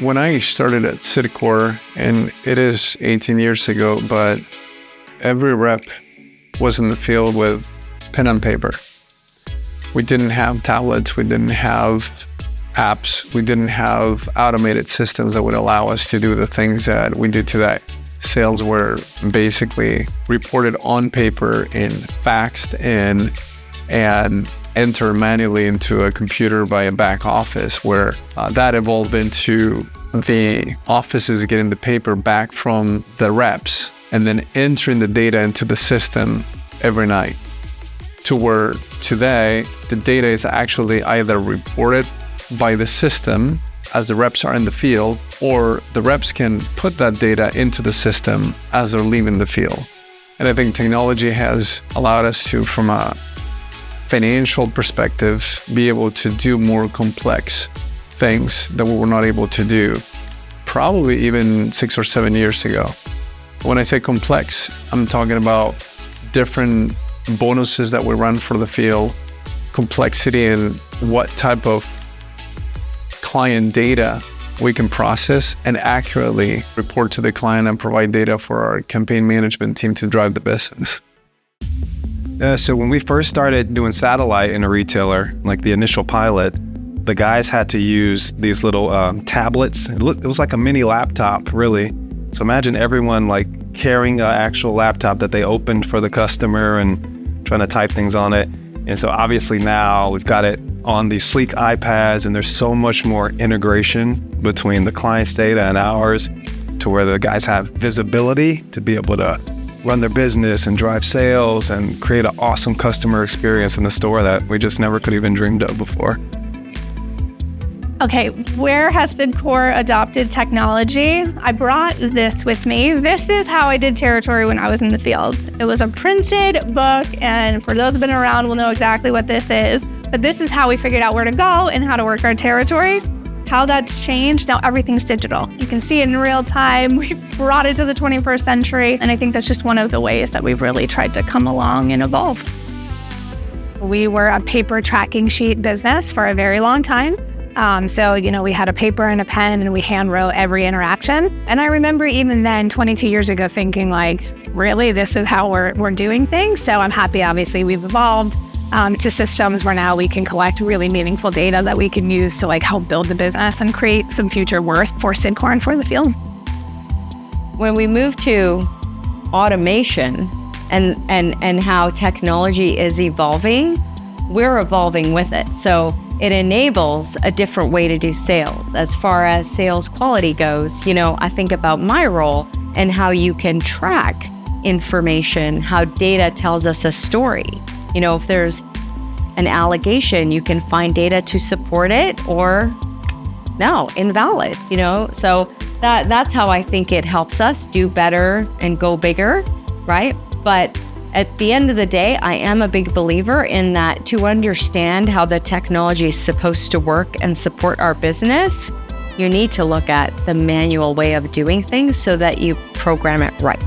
When I started at Cydcor, and it is 18 years ago, but every rep was in the field with pen and paper. We didn't have tablets, we didn't have apps, we didn't have automated systems that would allow us to do the things that we do today. Sales were basically reported on paper and faxed in and entered manually into a computer by a back office, where that evolved into the offices getting the paper back from the reps and then entering the data into the system every night, to where today the data is actually either reported by the system as the reps are in the field, or the reps can put that data into the system as they're leaving the field. And I think technology has allowed us to, from a financial perspective, be able to do more complex things that we were not able to do probably even 6 or 7 years ago. When I say complex, I'm talking about different bonuses that we run for the field, complexity in what type of client data we can process and accurately report to the client and provide data for our campaign management team to drive the business. So when we first started doing satellite in a retailer, like the initial pilot, the guys had to use these little tablets. It was like a mini laptop, really. So imagine everyone like carrying an actual laptop that they opened for the customer and trying to type things on it. And so obviously now we've got it on these sleek iPads, and there's so much more integration between the client's data and ours, to where the guys have visibility to be able to run their business and drive sales and create an awesome customer experience in the store that we just never could even dreamed of before. Okay, where has Cydcor adopted technology? I brought this with me. This is how I did territory when I was in the field. It was a printed book, and for those who've been around will know exactly what this is. But this is how we figured out where to go and how to work our territory. How that's changed, now everything's digital. You can see it in real time. We brought it to the 21st century, and I think that's just one of the ways that we've really tried to come along and evolve. We were a paper tracking sheet business for a very long time. So we had a paper and a pen, and we hand wrote every interaction. And I remember even then, 22 years ago, thinking like, really, this is how we're doing things? So I'm happy, obviously, we've evolved to systems where now we can collect really meaningful data that we can use to like help build the business and create some future worth for Cydcor and for the field. When we move to automation and how technology is evolving, we're evolving with it. So it enables a different way to do sales. As far as sales quality goes, I think about my role and how you can track information, how data tells us a story. If there's an allegation, you can find data to support it, or no, invalid, So that's how I think it helps us do better and go bigger, right? But at the end of the day, I am a big believer in that to understand how the technology is supposed to work and support our business, you need to look at the manual way of doing things so that you program it right.